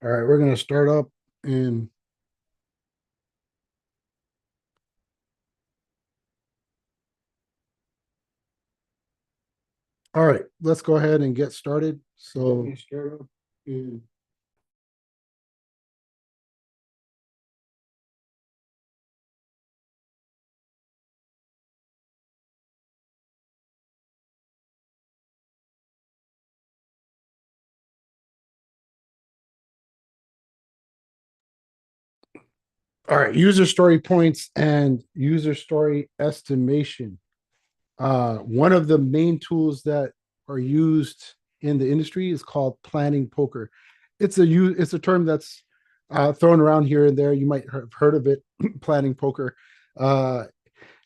All right, we're gonna start up in all right, let's go ahead and get started. So start up in all right, user story points and user story estimation. One of the main tools that are used in the industry is called planning poker. It's a term that's thrown around here and there. You might have heard of it, planning poker. Uh,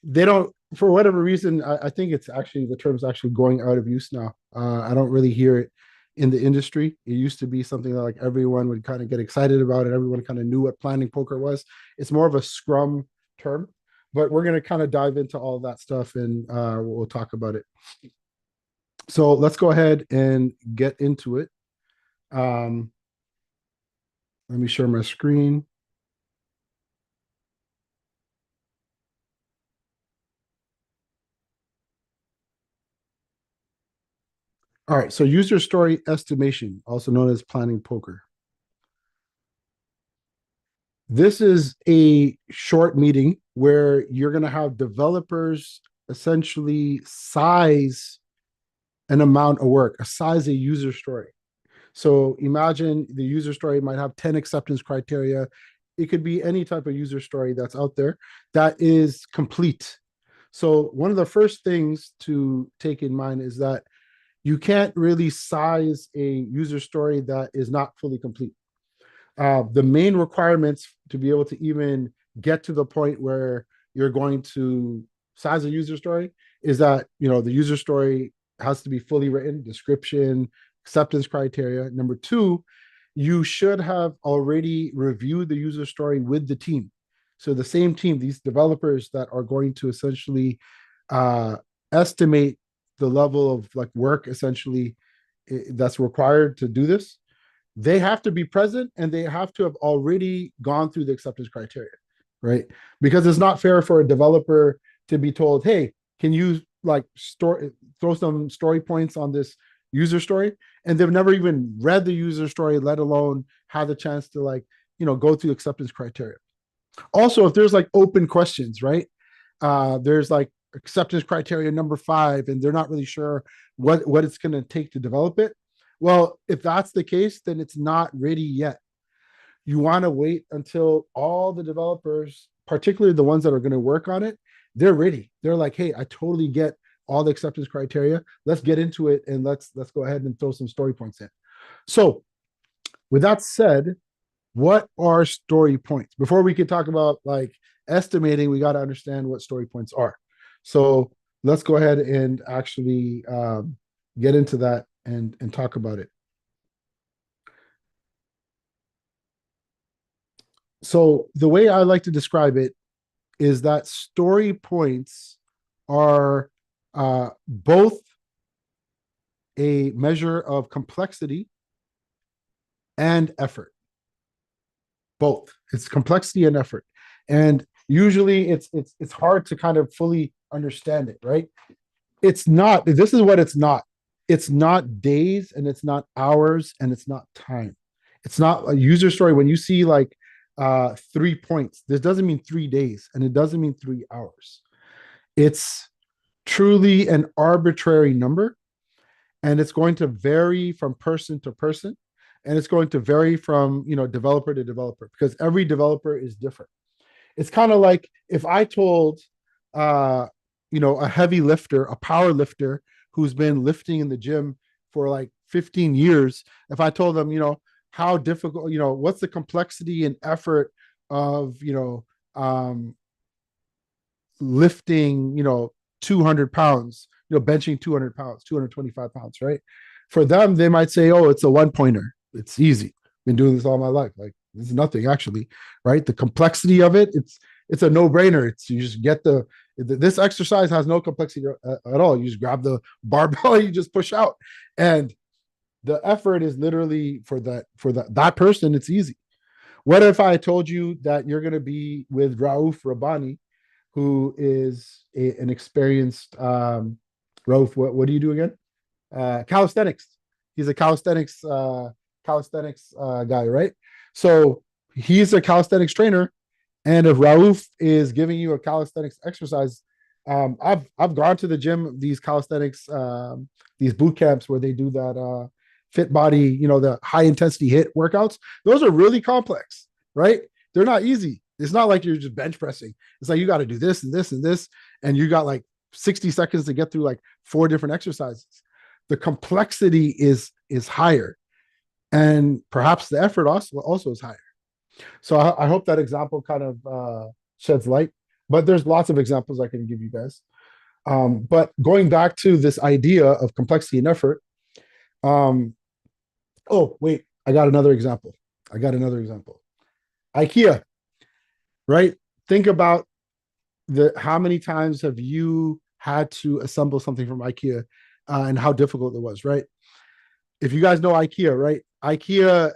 they don't, for whatever reason. I think it's actually the term's actually going out of use now. I don't really hear it in the industry. It used to be something that like everyone would kind of get excited about it. Everyone kind of knew what planning poker was. It's more of a scrum term, but we're going to kind of dive into all of that stuff and we'll talk about it. So let's go ahead and get into it. Um, Let me share my screen. All right, so user story estimation, also known as planning poker. This is a short meeting where you're going to have developers essentially size an amount of work, size a user story. So imagine the user story might have 10 acceptance criteria. It could be any type of user story that's out there that is complete. So one of the first things to take in mind is that you can't really size a user story that is not fully complete. The main requirements to be able to even get to the point where you're going to size a user story is that the user story has to be fully written, description, acceptance criteria. Number two, you should have already reviewed the user story with the team. So the same team, these developers that are going to essentially uh, estimate the level of like work essentially that's required to do this, they have to be present and they have to have already gone through the acceptance criteria, right? Because it's not fair for a developer to be told, hey, can you like throw some story points on this user story, and they've never even read the user story, let alone had the chance to like go through acceptance criteria. Also, if there's like open questions, right? There's like acceptance criteria number 5 and they're not really sure what it's going to take to develop it. Well, if that's the case, then it's not ready yet. You want to wait until all the developers, particularly the ones that are going to work on it, they're ready. They're like, hey, I totally get all the acceptance criteria. Let's get into it and let's go ahead and throw some story points in. So with that said, what are story points? Before we can talk about like estimating, we got to understand what story points are. So let's go ahead and actually get into that and talk about it. So the way I like to describe it is that story points are both a measure of complexity and effort. Both. It's complexity and effort. And usually it's hard to kind of fully understand it, right? It's not, this is what it's not. It's not days and it's not hours and it's not time. It's not a user story. When you see like 3 points, this doesn't mean 3 days and it doesn't mean 3 hours. It's truly an arbitrary number, and it's going to vary from person to person, and it's going to vary from developer to developer because every developer is different. It's kind of like if I told uh a heavy lifter, a power lifter who's been lifting in the gym for like 15 years, if I told them, how difficult, what's the complexity and effort of lifting 200 pounds, benching 200 pounds, 225 pounds, right? For them, they might say, oh, it's a one pointer, it's easy, been doing this all my life, like it's nothing actually, right? The complexity of it, it's a no-brainer. It's you just get this exercise has no complexity at all. You just grab the barbell and you just push out. And the effort is literally for that person, it's easy. What if I told you that you're going to be with Rauf Rabbani, who is an experienced Rauf? What do you do again? Calisthenics. He's a calisthenics guy, right? So he's a calisthenics trainer, and if Rauf is giving you a calisthenics exercise, I've gone to the gym, these calisthenics, these boot camps where they do that fit body, the high intensity hit workouts. Those are really complex, right? They're not easy. It's not like you're just bench pressing. It's like you got to do this and this and this, and you got like 60 seconds to get through like 4 different exercises. The complexity is higher, and perhaps the effort also is higher. So I hope that example kind of sheds light. But there's lots of examples I can give you guys. But going back to this idea of complexity and effort. Oh wait, I got another example. IKEA, right? Think about the how many times have you had to assemble something from IKEA, and how difficult it was, right? If you guys know IKEA, right? IKEA,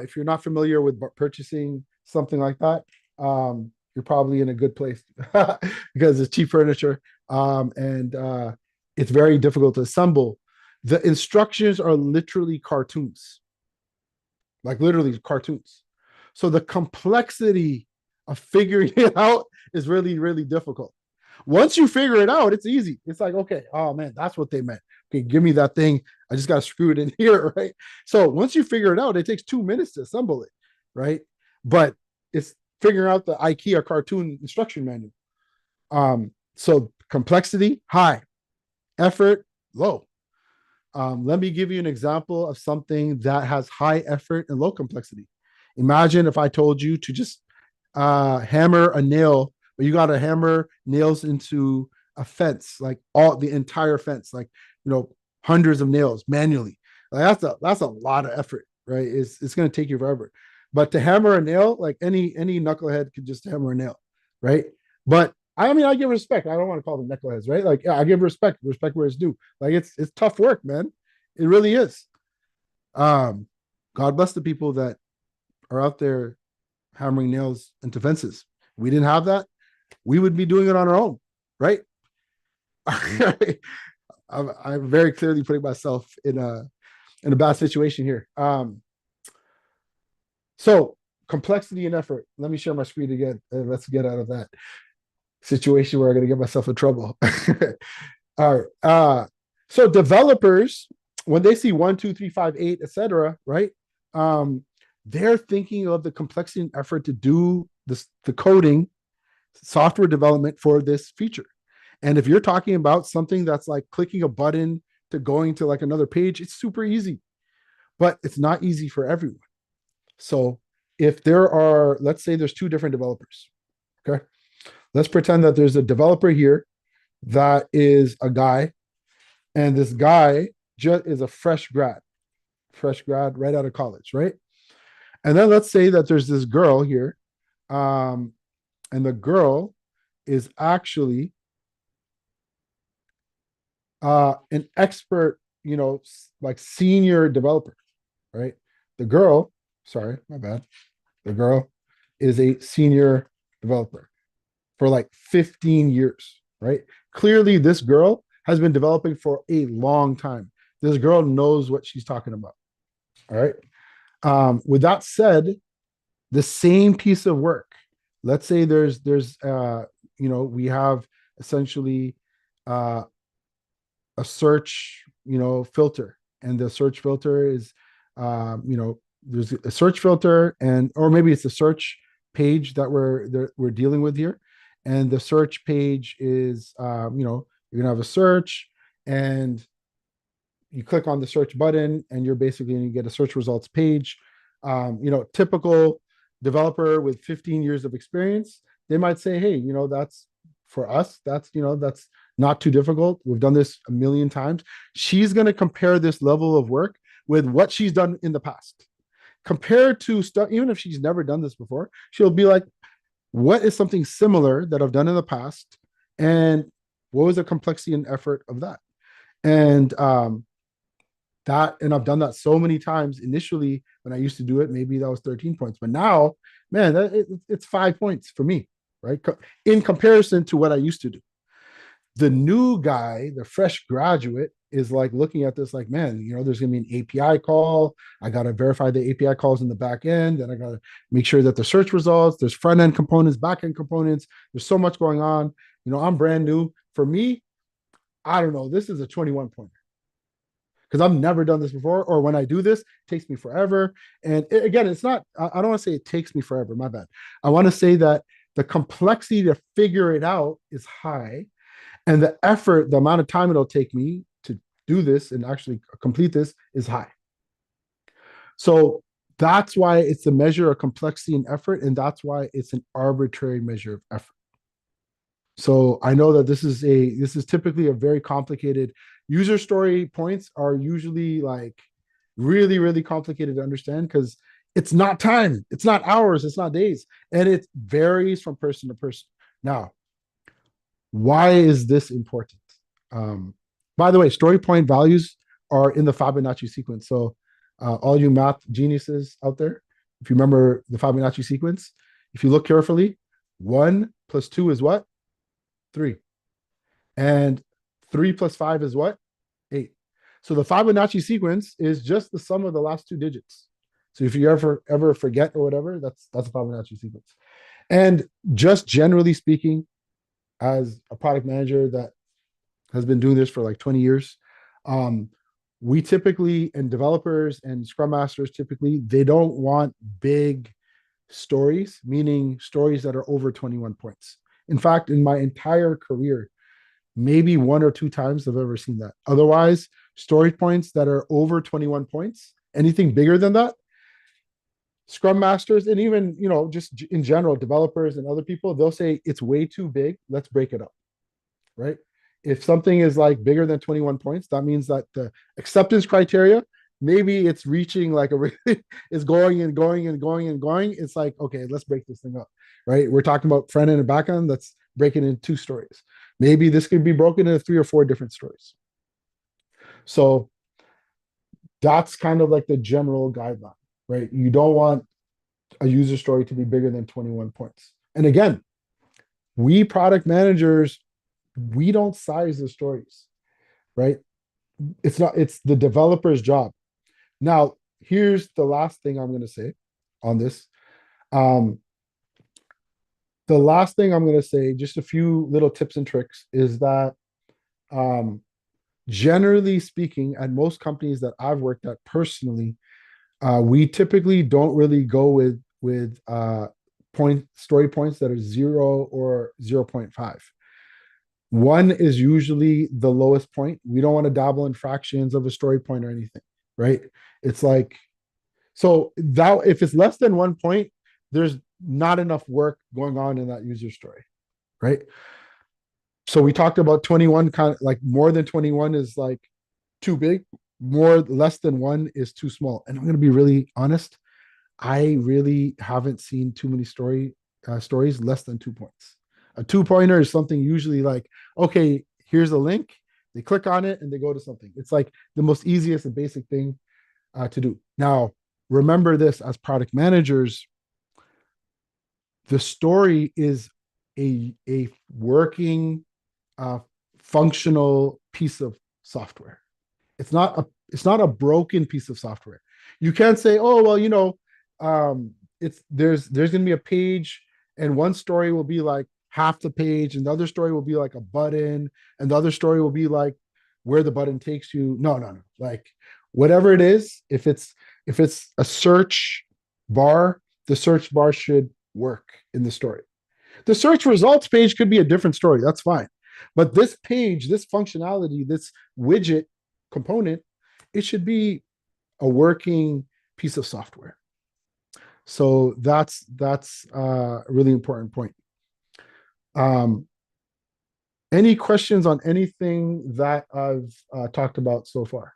if you're not familiar with purchasing something like that, you're probably in a good place because it's cheap furniture, and it's very difficult to assemble. The instructions are literally cartoons, like literally cartoons. So the complexity of figuring it out is really, really difficult. Once you figure it out, it's easy. It's like, okay, oh man, that's what they meant. Okay, give me that thing. I just got to screw it in here, right? So once you figure it out, it takes 2 minutes to assemble it, right? But it's figuring out the IKEA cartoon instruction manual. So complexity high, effort low. Let me give you an example of something that has high effort and low complexity. Imagine if I told you to just hammer a nail, but you got to hammer nails into a fence, like all the entire fence, like hundreds of nails manually. Like that's a lot of effort, right? It's going to take you forever. But to hammer a nail, like any knucklehead could just hammer a nail, right? But I mean, I give respect. I don't want to call them knuckleheads, right? Like, yeah, I give respect where it's due. Like, it's tough work, man. It really is. God bless the people that are out there hammering nails into fences. If we didn't have that, we would be doing it on our own, right? I'm very clearly putting myself in a bad situation here. So complexity and effort. Let me share my screen again, and let's get out of that situation where I'm going to get myself in trouble. All right. So developers, when they see 1, 2, 3, 5, 8, etc., right? They're thinking of the complexity and effort to do the coding, software development for this feature. And if you're talking about something that's like clicking a button to going to like another page, it's super easy, but it's not easy for everyone. So if there are, let's say there's 2 different developers, okay? Let's pretend that there's a developer here that is a guy, and this guy just is a fresh grad right out of college, right? And then let's say that there's this girl here, and the girl is actually an expert, like senior developer, right? The girl, sorry, my bad. The girl is a senior developer for like 15 years, right? Clearly, this girl has been developing for a long time. This girl knows what she's talking about. All right. With that said, the same piece of work. Let's say there's we have essentially a search filter, and the search filter is there's a search filter, and or maybe it's a search page that we're dealing with here, and the search page is you're gonna have a search, and you click on the search button, and you're basically going to get a search results page. Typical developer with 15 years of experience, they might say, hey, that's for us, that's not too difficult. We've done this a million times. She's going to compare this level of work with what she's done in the past. Compared to stuff, even if she's never done this before, she'll be like, what is something similar that I've done in the past? And what was the complexity and effort of that? And That, and I've done that so many times. Initially, when I used to do it, maybe that was 13 points, but now, man, it's 5 points for me, right? In comparison to what I used to do. The new guy, the fresh graduate, is like looking at this like, man, there's gonna be an API call. I gotta verify the API calls in the back end, and I gotta make sure that the search results, there's front end components, back end components. There's so much going on. I'm brand new. For me, I don't know. This is a 21 pointer because I've never done this before, or when I do this, it takes me forever. And again, it's not, I don't want to say it takes me forever, my bad. I want to say that the complexity to figure it out is high, and the effort, the amount of time it'll take me to do this and actually complete this is high. So that's why it's a measure of complexity and effort, and that's why it's an arbitrary measure of effort. So I know that this is typically a very complicated user story. Points are usually like really, really complicated to understand because it's not time, it's not hours, it's not days, and it varies from person to person. Now, why is this important? Um, by the way, story point values are in the Fibonacci sequence. So, all you math geniuses out there, if you remember the Fibonacci sequence, if you look carefully, 1 plus 2 is what? 3. And 3 plus 5 is what? 8. So the Fibonacci sequence is just the sum of the last two digits. So if you ever forget or whatever, that's a Fibonacci sequence. And just generally speaking, as a product manager that has been doing this for like 20 years, um, we typically, and developers and scrum masters typically, they don't want big stories, meaning stories that are over 21 points. In fact, in my entire career, maybe one or two times I've ever seen that. Otherwise, story points that are over 21 points, anything bigger than that, scrum masters and even, just in general, developers and other people, they'll say it's way too big. Let's break it up, right? If something is like bigger than 21 points, that means that the acceptance criteria, maybe it's reaching like a it's going and going and going and going. It's like, okay, let's break this thing up, right? We're talking about front end and back end. Let's break it into two stories. Maybe this could be broken into 3 or 4 different stories. So that's kind of like the general guideline, right? You don't want a user story to be bigger than 21 points. And again, we product managers, we don't size the stories, right? It's the developer's job. Now, here's the last thing I'm going to say on this. Um, the last thing I'm going to say, just a few little tips and tricks, is that um, generally speaking, at most companies that I've worked at personally, we typically don't really go with point story points that are 0 or 0.5. 1 is usually the lowest point. We don't want to dabble in fractions of a story point or anything, right? It's like, so that if it's less than 1 point, there's not enough work going on in that user story, right? So we talked about 21, kind of like more than 21 is like too big, more less than 1 is too small. And I'm going to be really honest, I really haven't seen too many stories less than 2 points. A 2 pointer is something usually like, okay, here's a link. They click on it and they go to something. It's like the most easiest and basic thing to do. Now, remember this as product managers, the story is a working, uh, functional piece of software. It's not a broken piece of software. You can't say, oh well, it's there's going to be a page, and one story will be like half the page, and the other story will be like a button, and the other story will be like where the button takes you. No, no, no. Like whatever it is, if it's a search bar, the search bar should work in the story. The search results page could be a different story. That's fine. But this page, this functionality, this widget component, it should be a working piece of software. So that's a really important point. Um, any questions on anything that I've talked about so far?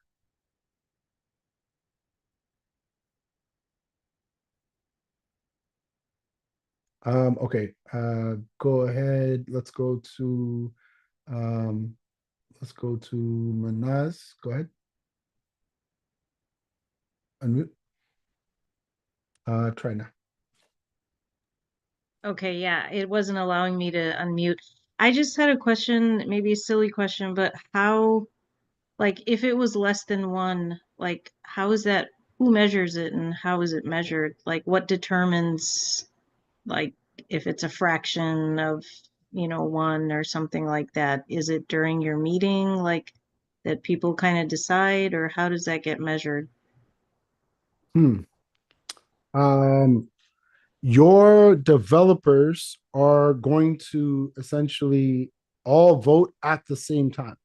Okay, go ahead. Um, let's go to Manaz. Go ahead. Unmute. Try now. Okay, yeah, it wasn't allowing me to unmute. I just had a question, maybe a silly question, but how, like, if it was less than one, like, how is that, who measures it and how is it measured? Like, what determines, like, if it's a fraction of, one or something like that? Is it during your meeting, like, that people kind of decide, or how does that get measured? Hmm. Um, your developers are going to essentially all vote at the same time.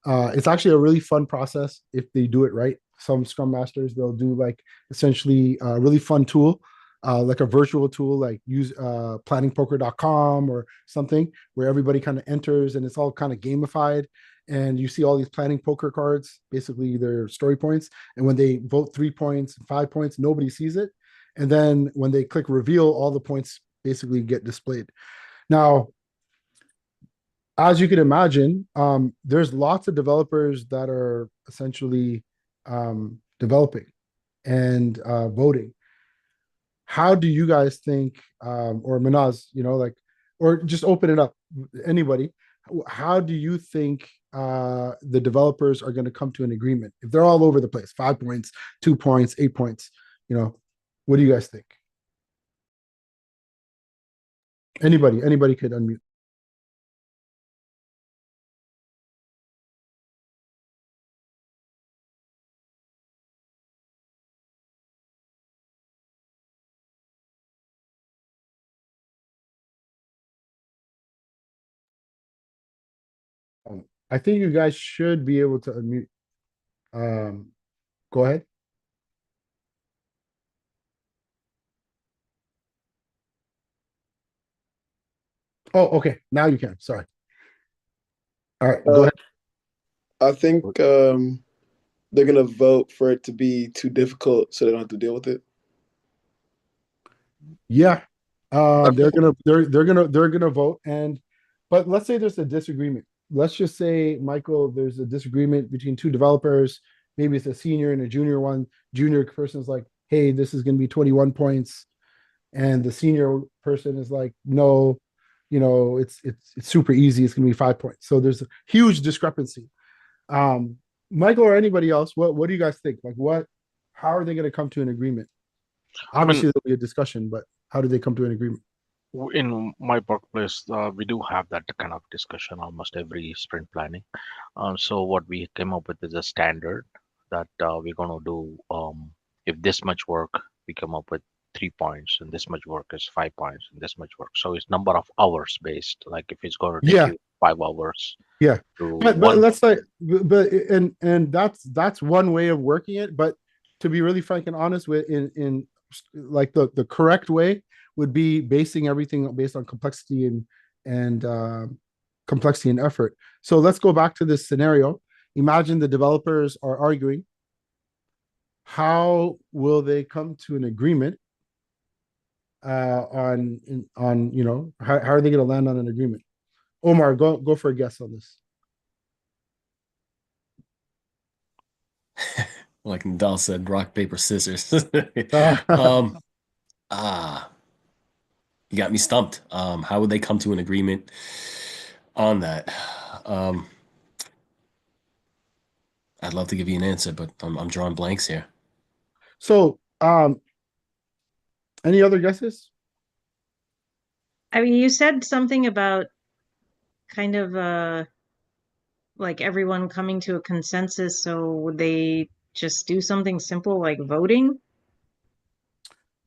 It's actually a really fun process if they do it right. Some Scrum Masters, they'll do like essentially a really fun tool, like a virtual tool, like use planningpoker.com or something where everybody kind of enters and it's all kind of gamified. And you see all these planning poker cards, basically their story points. And when they vote 3 points, 5 points, nobody sees it. And then when they click reveal, all the points basically get displayed. Now, as you can imagine, there's lots of developers that are essentially developing and voting. How do you guys think, or Manaz, like, or just open it up, anybody? How do you think the developers are going to come to an agreement if they're all over the place? 5 points, 2 points, 8 points. What do you guys think? Anybody could unmute. I think you guys should be able to unmute. Um, Go ahead. Oh, okay. Now you can. Sorry. All right. Go Uh, ahead. I think they're gonna vote for it to be too difficult, so they don't have to deal with it. Yeah. They're gonna vote, but let's say there's a disagreement. Let's just say, Michael, there's a disagreement between two developers. Maybe it's a senior and a junior one. Junior person's like, hey, this is gonna be 21 points. And the senior person is like, no, it's super easy. It's gonna be 5 points. So there's a huge discrepancy. Um, Michael or anybody else, what do you guys think? Like, how are they going to come to an agreement? I mean, Obviously, there'll be a discussion, but how do they come to an agreement? in my workplace, we do have that kind of discussion almost every sprint planning. So what we came up with is a standard that we're going to do. If this much work, we come up with 3 points, and this much work is 5 points, and this much work. So it's number of hours based. Like if it's going to take Yeah, you 5 hours yeah. to But one. let's say, but and that's one way of working it. But to be really frank and honest, with in like the correct way would be basing everything based on complexity and complexity and effort. So let's go back to this scenario. Imagine the developers are arguing. How will they come to an agreement on how are they going to land on an agreement? Omar, go for a guess on this. Like Nadal said, rock, paper, scissors. Uh, um, ah, you got me stumped. How would they come to an agreement on that? Um, I'd love to give you an answer, but I'm drawing blanks here. so, any other guesses? I mean, you said something about kind of like everyone coming to a consensus, so would they just do something simple like voting?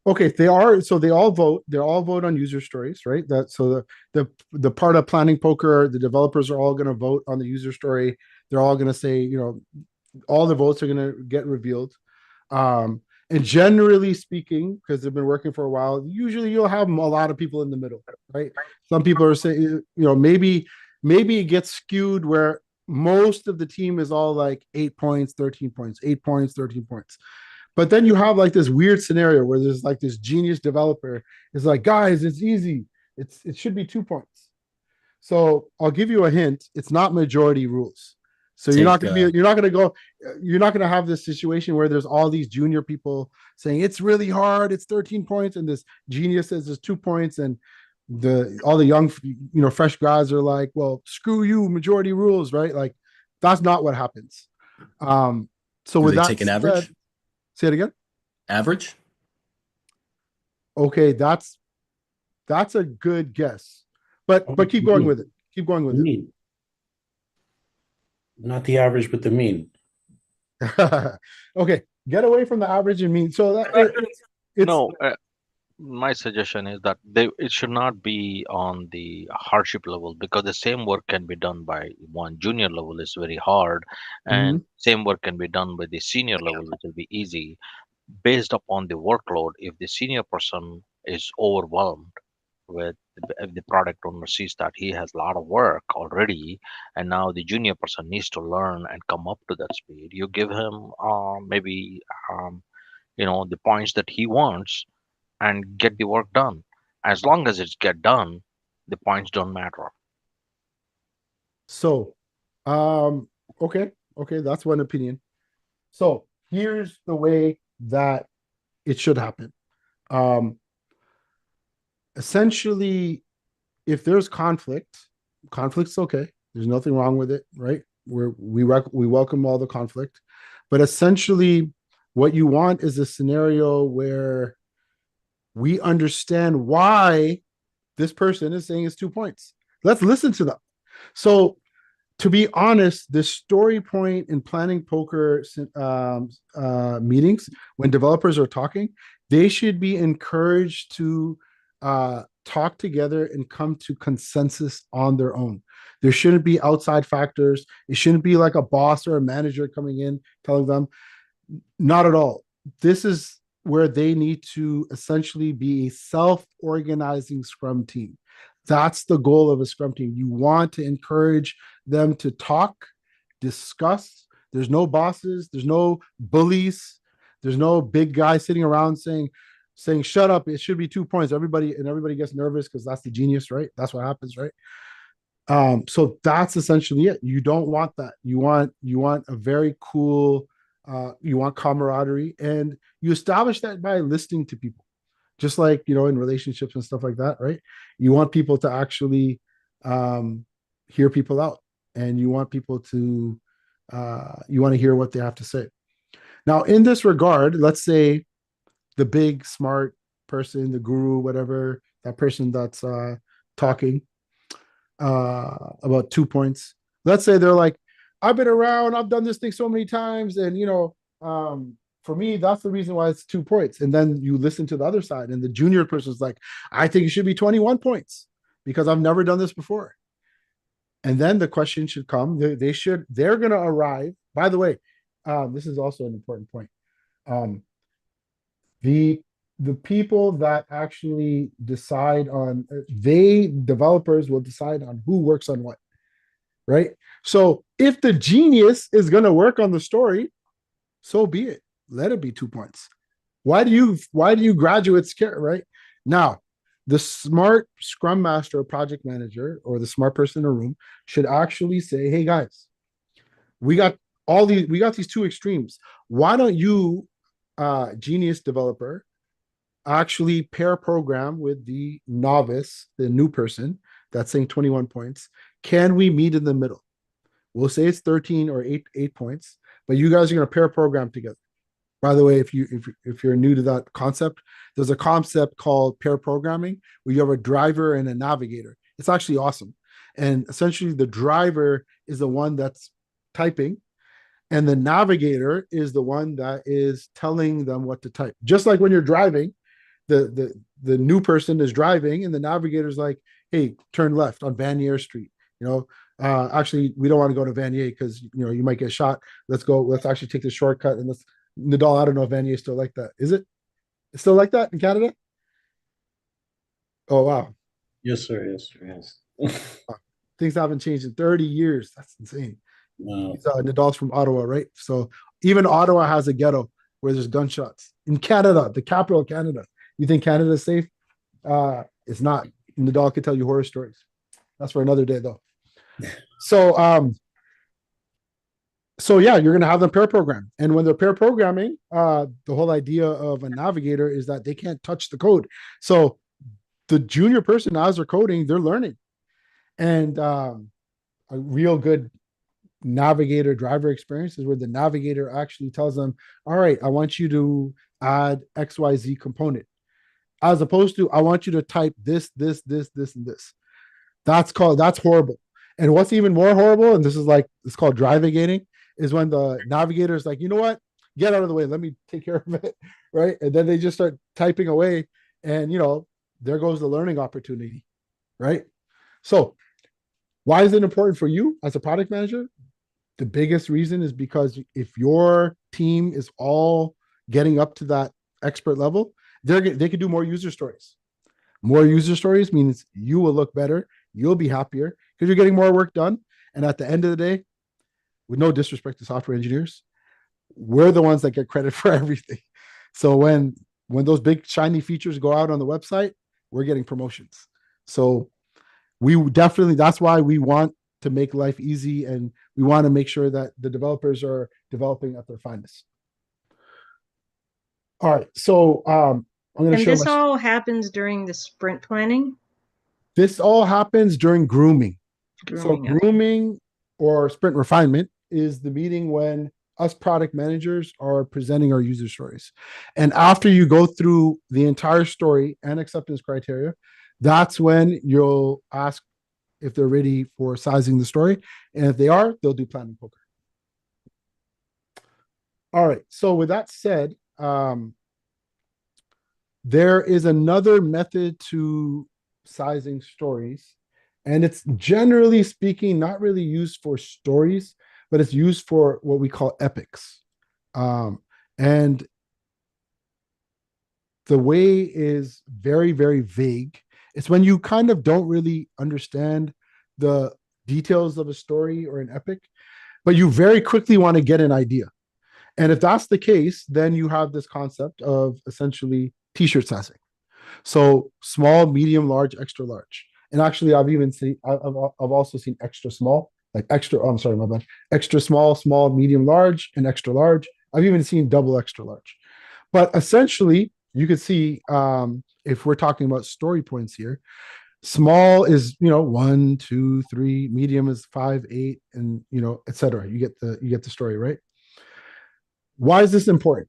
Okay, they are. So they all vote. They all vote on user stories, right? That so the part of planning poker, the developers are all going to vote on the user story. They're all going to say, all the votes are going to get revealed. And generally speaking, because they've been working for a while, usually you'll have a lot of people in the middle, right? Some people are saying, maybe it gets skewed where most of the team is all like 8 points, 13 points, 8 points, 13 points. But then you have like this weird scenario where there's like this genius developer is like, guys, it's easy. It should be 2 points. So I'll give you a hint. It's not majority rules. So you're not Take, going to be, you're not going to have this situation where there's all these junior people saying it's really hard, it's 13 points, and this genius says there's 2 points, and all the young, fresh guys are like, well, screw you, majority rules, right? Like that's not what happens. So do with they that take an said, average? say it again. Average? Okay, that's a good guess, but keep going with it. Keep going with The mean. Not the average, but the mean. it. Okay, get away from the average and mean. So that it's No, my suggestion is that it should not be on the hardship level, because the same work can be done by one junior level is very hard, and same work can be done by the senior level, which will be easy. Based upon the workload, if the senior person is overwhelmed with if the product owner sees that he has a lot of work already, and now the junior person needs to learn and come up to that speed, you give him maybe the points that he wants and get the work done. As long as it's get done, the points don't matter. So, okay, that's one opinion. So here's the way that it should happen. Essentially, if there's conflict's okay. There's nothing wrong with it, right? We welcome all the conflict, but essentially, what you want is a scenario where we understand why this person is saying it's 2 points. Let's listen to them. So, to be honest, the story point in planning poker meetings, when developers are talking, they should be encouraged to talk together and come to consensus on their own. There shouldn't be outside factors. It shouldn't be like a boss or a manager coming in telling them, not at all. This is where they need to essentially be a self-organizing Scrum team. That's the goal of a Scrum team. You want to encourage them to talk, discuss. There's no bosses, there's no bullies, there's no big guy sitting around saying, shut up, it should be 2 points. Everybody gets nervous because that's the genius, right? That's what happens, right? So that's essentially it. You don't want that. You want a very cool, you want camaraderie, and you establish that by listening to people. Just like, in relationships and stuff like that, right? You want people to actually hear people out, and you want people to, you want to hear what they have to say. Now, in this regard, let's say the big smart person, the guru, whatever, that person that's talking about 2 points. Let's say they're like, I've been around, I've done this thing so many times, and for me, that's the reason why it's 2 points. And then you listen to the other side, and the junior person's like, I think it should be 21 points because I've never done this before. And then the question should come. They're going to arrive. By the way, this is also an important point. The people that actually decide on, developers will decide on who works on what, right? So if the genius is going to work on the story, so be it. Let it be 2 points. Why do you graduates care, right? Now, the smart Scrum Master or project manager or the smart person in the room should actually say, hey guys, we got these two extremes. Why don't you, genius developer, actually pair program with the novice, the new person that's saying 21 points? Can we meet in the middle? We'll say it's 13 or 8 points, but you guys are going to pair program together. By the way, if you're new to that concept, there's a concept called pair programming where you have a driver and a navigator. It's actually awesome. And essentially the driver is the one that's typing, and the navigator is the one that is telling them what to type. Just like when you're driving, the new person is driving and the navigator's like, hey, turn left on Vanier Street. Actually, we don't want to go to Vanier because you might get shot. Let's actually take the shortcut, and let's Nadal. I don't know if Vanier is still like that. Is it? It's still like that in Canada? Oh wow. Yes, sir. Yes. Things haven't changed in 30 years. That's insane. Wow. Nadal's from Ottawa, right? So even Ottawa has a ghetto where there's gunshots. In Canada, the capital of Canada. You think Canada is safe? It's not. Nadal could tell you horror stories. That's for another day, though. So So yeah, you're going to have them pair program. And when they're pair programming, the whole idea of a navigator is that they can't touch the code. So the junior person, as they're coding, they're learning. And a real good navigator driver experience is where the navigator actually tells them, all right, I want you to add XYZ component, as opposed to I want you to type this, and this. That's horrible. And what's even more horrible, and this is like, it's called drivagating, is when the navigator is like, you know what, get out of the way, let me take care of it, right? And then they just start typing away, and there goes the learning opportunity, right? So why is it important for you as a product manager? The biggest reason is because if your team is all getting up to that expert level, they could do more user stories. More user stories means you will look better, you'll be happier because you're getting more work done. And at the end of the day, with no disrespect to software engineers, we're the ones that get credit for everything. So when those big shiny features go out on the website, we're getting promotions. So we definitely, that's why we want to make life easy, and we want to make sure that the developers are developing at their finest. All right, so I'm going to And show this all happens during the sprint planning? this all happens during grooming. So Grooming, okay. grooming or sprint refinement is the meeting when us product managers are presenting our user stories. And after you go through the entire story and acceptance criteria, that's when you'll ask if they're ready for sizing the story. And if they are, they'll do planning poker. All right. So with that said, there is another method to sizing stories. And it's generally speaking, not really used for stories, but it's used for what we call epics. And the way is very, very vague. It's when you kind of don't really understand the details of a story or an epic, but you very quickly want to get an idea. And if that's the case, then you have this concept of essentially t-shirt sizing. So small, medium, large, extra large. And actually, I've also seen extra small, like extra. Oh, I'm sorry, my bad. Extra small, small, medium, large, and extra large. I've even seen double extra large. But essentially, you could see if we're talking about story points here, small is 1, 2, 3, medium is 5, 8, and etc. You get the story, right? Why is this important?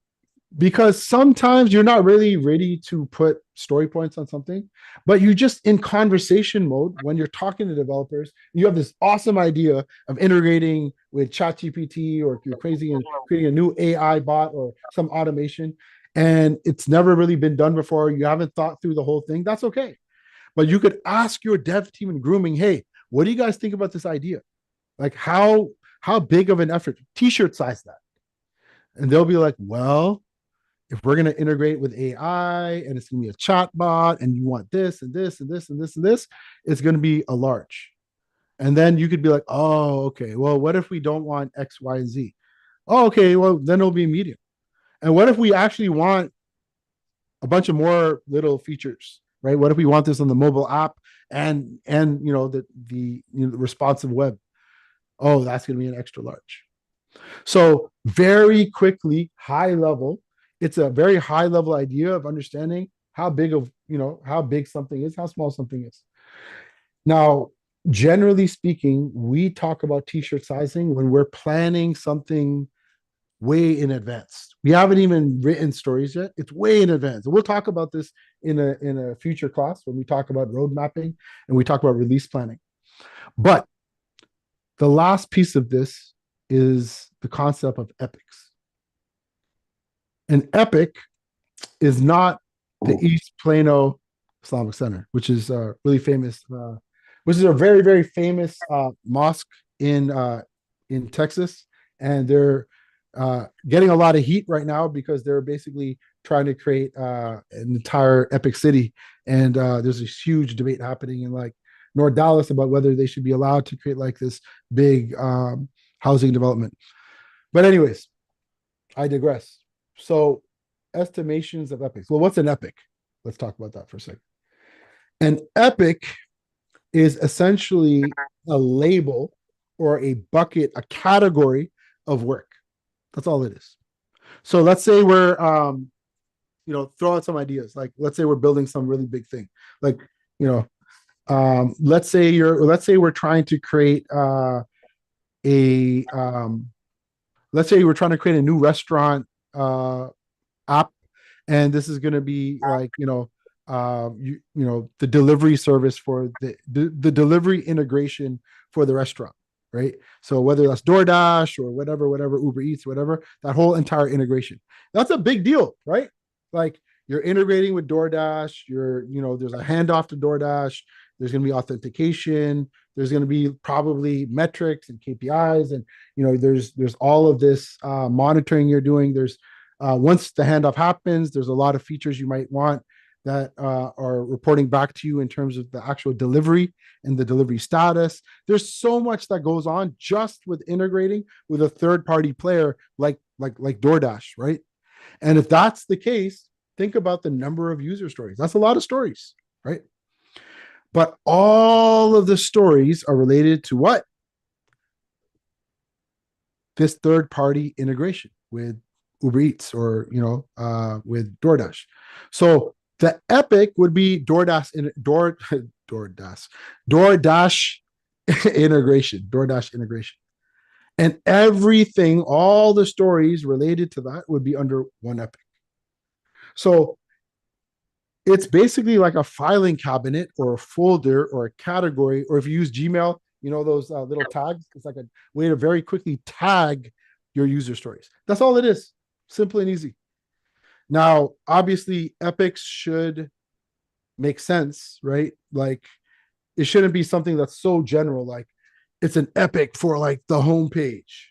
Because sometimes you're not really ready to put story points on something, but you just in conversation mode when you're talking to developers, you have this awesome idea of integrating with ChatGPT, or if you're crazy and creating a new AI bot or some automation, and it's never really been done before. You haven't thought through the whole thing. That's okay. But you could ask your dev team in grooming, hey, what do you guys think about this idea? Like how big of an effort? T-shirt size that. And they'll be like, well, if we're going to integrate with AI and it's going to be a chat bot and you want this and this and this and this and this, it's going to be a large. And then you could be like, oh, okay, well, what if we don't want X, Y, and Z? Oh, okay, well, then it'll be medium. And what if we actually want a bunch of more little features, right? What if we want this on the mobile app and the responsive web? Oh, that's going to be an extra large. So very quickly, high level, it's a very high level idea of understanding how big something is, how small something is. Now, generally speaking, we talk about t-shirt sizing when we're planning something way in advance. We haven't even written stories yet. It's way in advance. And we'll talk about this in a future class when we talk about road mapping and we talk about release planning. But the last piece of this is the concept of epics. An epic is not the East Plano Islamic Center, which is really famous, which is a very, very famous mosque in Texas. And they're getting a lot of heat right now because they're basically trying to create an entire epic city. And there's this huge debate happening in like North Dallas about whether they should be allowed to create like this big housing development. But anyways, I digress. So estimations of epics. Well, what's an epic? Let's talk about that for a second. An epic is essentially a label or a bucket, a category of work. That's all it is. So let's say we're throw out some ideas. Like let's say we're building some really big thing. Like, you know, let's say we're trying to create a let's say we're trying to create a new restaurant app, and this is going to be like the delivery service for the delivery integration for the restaurant, right? So whether that's DoorDash or whatever, Uber Eats, whatever, that whole entire integration, that's a big deal, right? Like you're integrating with DoorDash, there's a handoff to DoorDash, there's going to be authentication, there's going to be probably metrics and KPIs, and there's all of this monitoring you're doing. There's once the handoff happens, there's a lot of features you might want that are reporting back to you in terms of the actual delivery and the delivery status. There's so much that goes on just with integrating with a third-party player like DoorDash, right? And if that's the case, think about the number of user stories. That's a lot of stories, right? But all of the stories are related to what? This third-party integration with Uber Eats or with DoorDash. So the epic would be DoorDash integration. And everything, all the stories related to that would be under one epic. So it's basically like a filing cabinet or a folder or a category, or if you use Gmail, those little tags, it's like a way to very quickly tag your user stories. That's all it is. Simple and easy. Now, obviously, epics should make sense, right? Like it shouldn't be something that's so general, like it's an epic for like the homepage.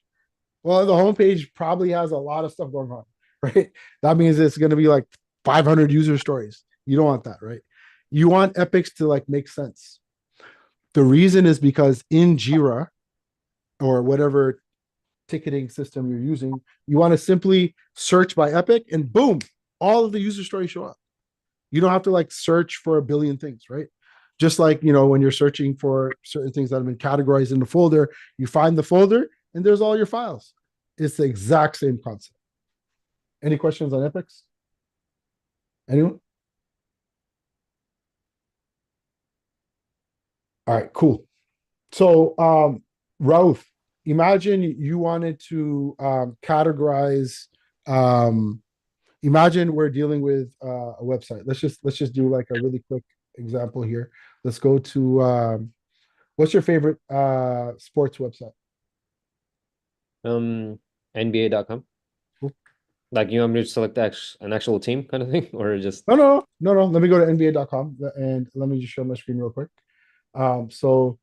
Well, the homepage probably has a lot of stuff going on, right? That means it's going to be like 500 user stories. You don't want that, right? You want epics to like make sense. The reason is because in Jira or whatever ticketing system you're using, you want to simply search by epic and boom, all of the user stories show up. You don't have to like search for a billion things, right? Just like, when you're searching for certain things that have been categorized in the folder, you find the folder and there's all your files. It's the exact same concept. Any questions on epics? Anyone? All right, cool. So, Rauf, imagine you wanted to categorize. Imagine we're dealing with a website. Let's just do like a really quick example here. Let's go to what's your favorite sports website? NBA.com. Cool. Like you want me to select an actual team kind of thing, or just No. Let me go to NBA.com and let me just show my screen real quick. So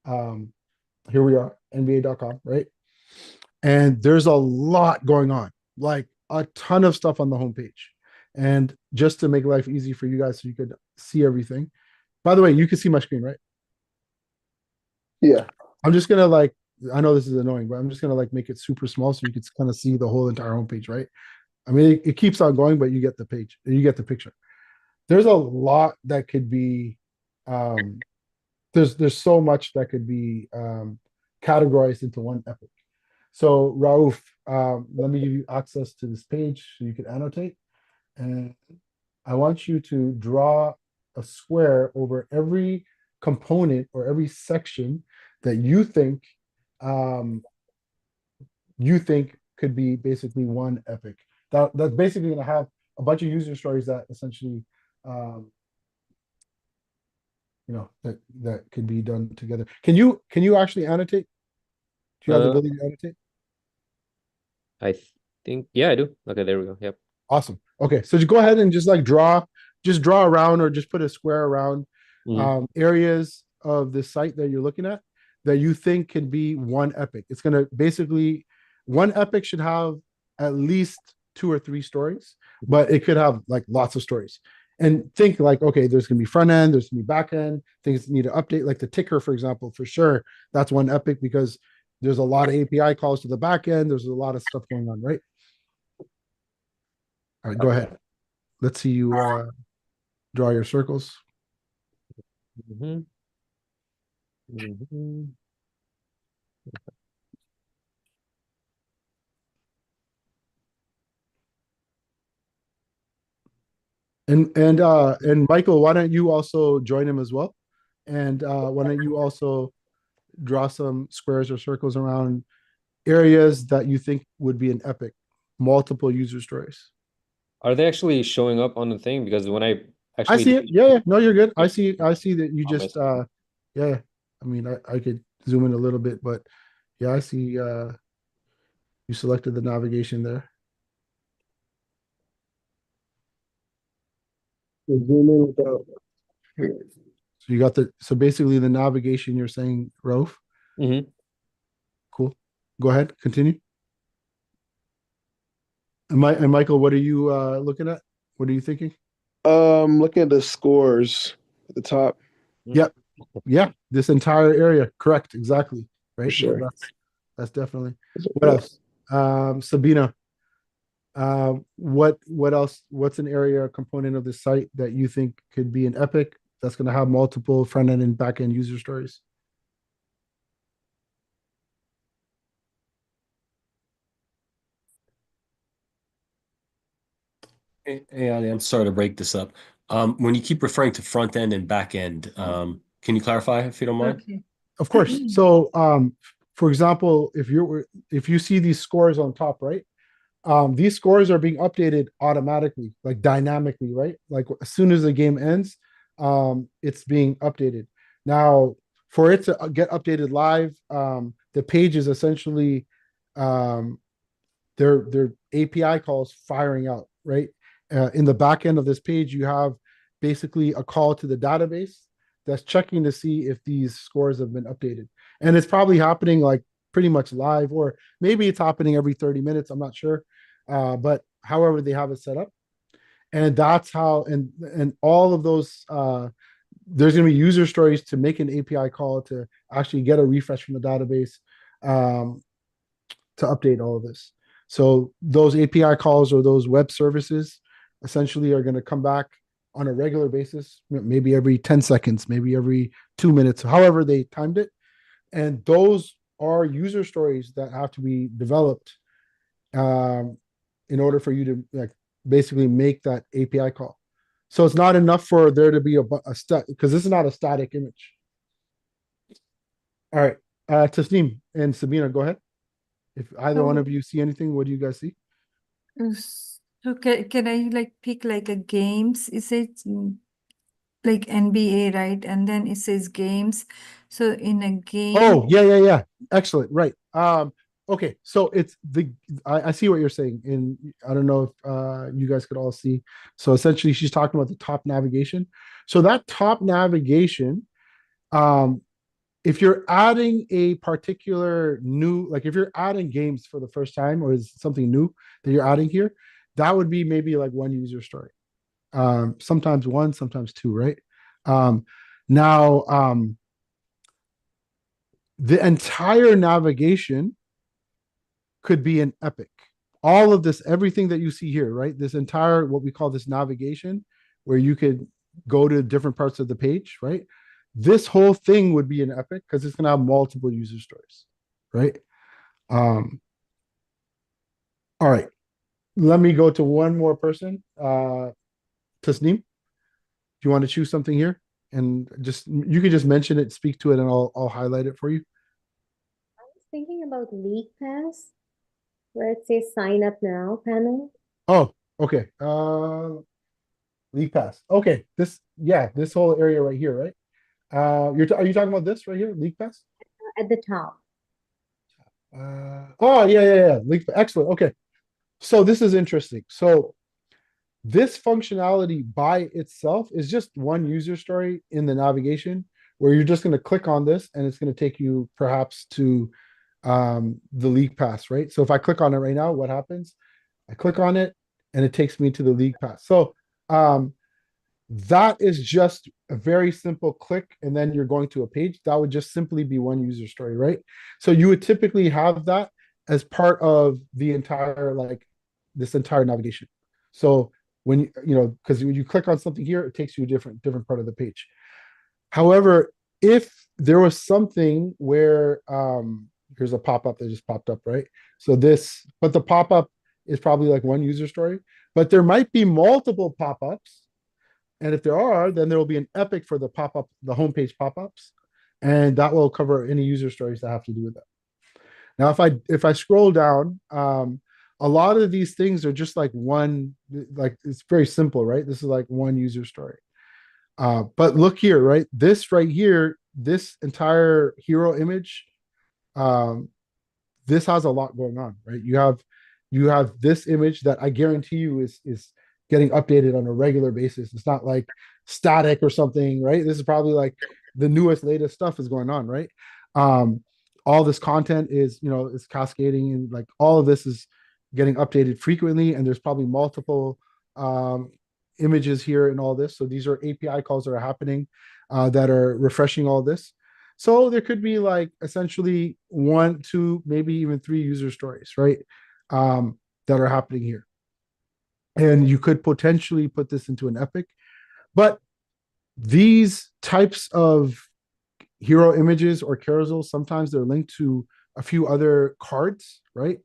here we are, NBA.com, right? And there's a lot going on, like a ton of stuff on the homepage. And just to make life easy for you guys so you could see everything. By the way, you can see my screen, right? Yeah. I'm just gonna like, I know this is annoying, but I'm just gonna like make it super small so you can kind of see the whole entire homepage, right? I mean, it keeps on going, but you get the page, you get the picture. There's a lot that could be there's so much that could be categorized into one epic. So Rauf, let me give you access to this page so you can annotate. And I want you to draw a square over every component or every section that you think could be basically one epic. That's basically going to have a bunch of user stories that essentially that could be done together. Can you actually annotate? Do you have the ability to annotate? I think, yeah, I do. Okay, there we go. Yep. Awesome. Okay, so just go ahead and just like draw around or just put a square around areas of the site that you're looking at that you think can be one epic. It's gonna basically, one epic should have at least 2 or 3 stories, but it could have like lots of stories. And think like, okay, there's gonna be front end, there's gonna be back end, things that need to update, like the ticker, for example, for sure. That's one epic because there's a lot of API calls to the back end. There's a lot of stuff going on, right? All right, go ahead. Let's see you draw your circles. Mm-hmm. Mm-hmm. And Michael, why don't you also join him as well? And why don't you also draw some squares or circles around areas that you think would be an epic, multiple user stories. Are they actually showing up on the thing? Because when I I actually see it. did- Yeah, yeah. No, you're good. I see that you On my just screen. yeah. I mean, I could zoom in a little bit, but yeah, I see you selected the navigation there. So zoom in without. So you got so basically the navigation you're saying, Rauf. Mhm. Cool. Go ahead, continue. And Michael, what are you looking at? What are you thinking? Looking at the scores at the top. Yep. Yeah, this entire area. Correct. Exactly. Right. sure. No, that's definitely. What else? Sabina, what else? What's an area or component of the site that you think could be an epic that's going to have multiple front end and back end user stories? Hey, Ali, I'm sorry to break this up. When you keep referring to front end and back end, can you clarify if you don't mind? Okay. Of course. So, for example, if you see these scores on top, right? These scores are being updated automatically, like dynamically, right? Like as soon as the game ends, it's being updated. Now, for it to get updated live, the page is essentially um, their API calls firing out, right? In the back end of this page, you have basically a call to the database that's checking to see if these scores have been updated. And it's probably happening like pretty much live, or maybe it's happening every 30 minutes. I'm not sure. But however they have it set up. And that's how, and all of those, there's going to be user stories to make an API call to actually get a refresh from the database um, to update all of this. So those API calls or those web services essentially are going to come back on a regular basis, maybe every 10 seconds, maybe every 2 minutes, however they timed it. And those are user stories that have to be developed um, in order for you to like basically make that API call. So it's not enough for there to be a stat because this is not a static image. All right, Tasneem and Sabina, go ahead. If either one of you see anything, what do you guys see? So can I like pick like a games? Is it like NBA, right? And then it says games. So in a game. Oh, yeah. Excellent. Right. Okay, so it's I see what you're saying, and I don't know if you guys could all see. So essentially, she's talking about the top navigation. So that top navigation, um, if you're adding a particular new, like if you're adding games for the first time or is something new that you're adding here, that would be maybe like one user story. Sometimes one, sometimes two, right? Now, the entire navigation could be an epic. All of this, everything that you see here, right? This entire, what we call this navigation, where you could go to different parts of the page, right? This whole thing would be an epic because it's going to have multiple user stories, right? All right. Let me go to one more person. Tasneem, do you want to choose something here? And just you can just mention it, speak to it, and I'll highlight it for you. I was thinking about League Pass, where it says sign up now panel. Oh, okay. League Pass. Okay, this whole area right here, right? Are you talking about this right here, League Pass? At the top. Oh yeah. Excellent. Okay, so this is interesting. So this functionality by itself is just one user story in the navigation where you're just going to click on this and it's going to take you perhaps to the League Pass, right? So if I click on it right now, what happens? I click on it and it takes me to the League Pass. So that is just a very simple click and then you're going to a page. That would just simply be one user story, right? So you would typically have that as part of the entire, like this entire navigation. So when because when you click on something here, it takes you a different part of the page. However, if there was something where here's a pop-up that just popped up, right? So but the pop-up is probably like one user story, but there might be multiple pop-ups And if there are, then there will be an epic for the pop-up, the homepage pop-ups, and that will cover any user stories that have to do with that. Now, if I scroll down, a lot of these things are just like one, like it's very simple, right? This is like one user story. But look here, right? This right here, this entire hero image, this has a lot going on, right? You have this image that I guarantee you is getting updated on a regular basis. It's not like static or something, right? This is probably like the newest, latest stuff is going on, right? All this content is, you know, is cascading, and like all of this is getting updated frequently, and there's probably multiple images here and all this. So these are API calls that are happening that are refreshing all this. So there could be like essentially 1, 2, maybe even 3 user stories, right? That are happening here. And you could potentially put this into an epic, but these types of hero images or carousels, sometimes they're linked to a few other cards, right?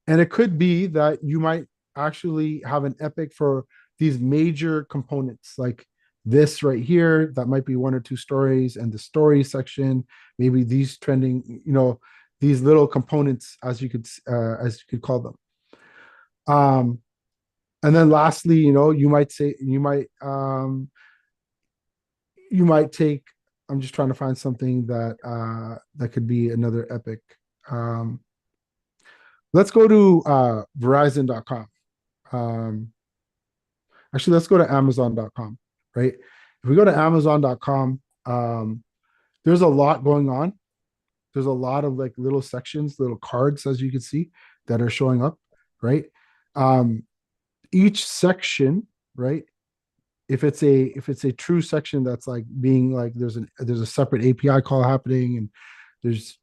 And it could be that you might actually have an epic for these major components, like this right here, that might be 1 or 2 stories, and the story section, maybe these trending, you know, these little components, as you could call them. And then lastly, you know, you might take, I'm just trying to find something that that could be another epic. Let's go to Verizon.com. Actually, let's go to Amazon.com, right? If we go to Amazon.com, there's a lot going on. There's a lot of like little sections, little cards, as you can see, that are showing up, right? Each section, right? If it's a true section that's like being like there's a separate API call happening, and there's,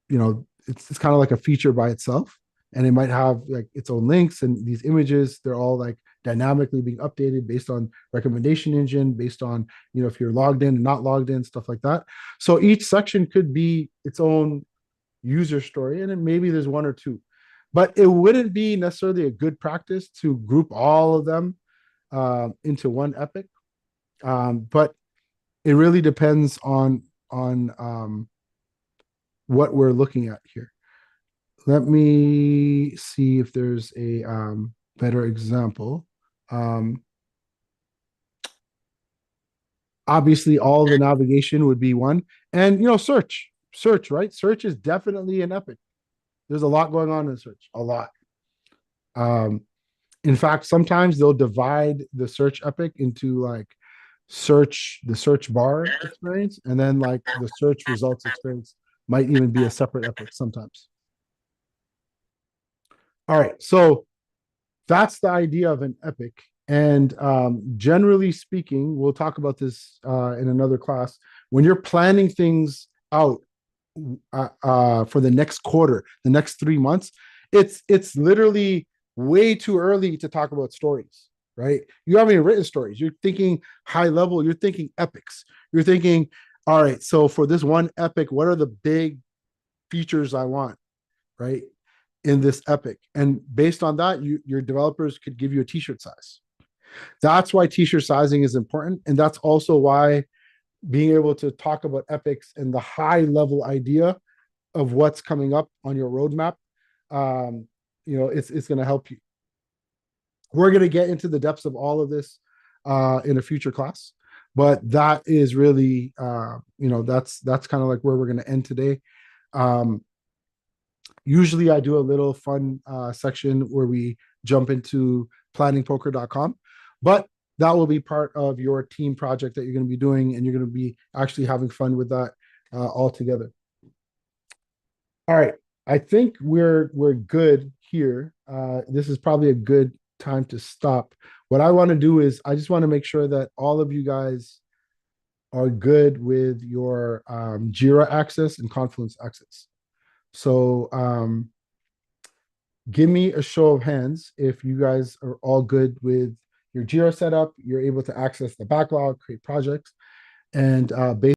you know, it's kind of like a feature by itself, and it might have like its own links, and these images, they're all like dynamically being updated based on recommendation engine, based on, you know, if you're logged in and not logged in, stuff like that. So each section could be its own user story, and then maybe there's 1 or 2, but it wouldn't be necessarily a good practice to group all of them into one epic. But it really depends on what we're looking at here. Let me see if there's a better example. Obviously, all the navigation would be 1, and, you know, search, right? Search is definitely an epic. There's a lot going on in search, a lot. In fact, sometimes they'll divide the search epic into like the search bar experience, and then like the search results experience might even be a separate epic sometimes. All right, so that's the idea of an epic. And generally speaking, we'll talk about this in another class. When you're planning things out for the next quarter, the next 3 months, it's literally way too early to talk about stories, right? You haven't even written stories. You're thinking high level. You're thinking epics. You're thinking, all right, so for this one epic, what are the big features I want, right, in this epic? And based on that, your developers could give you a t-shirt size. That's why t-shirt sizing is important. And that's also why being able to talk about epics and the high level idea of what's coming up on your roadmap, you know, it's going to help you. We're going to get into the depths of all of this in a future class, but that is really, you know, that's kind of like where we're going to end today. Usually I do a little fun section where we jump into planningpoker.com, but that will be part of your team project that you're going to be doing, and you're going to be actually having fun with that all together. All right, I think we're good here. This is probably a good time to stop. What I want to do is I just want to make sure that all of you guys are good with your Jira access and Confluence access. So give me a show of hands if you guys are all good with your Jira setup, you're able to access the backlog, create projects, and based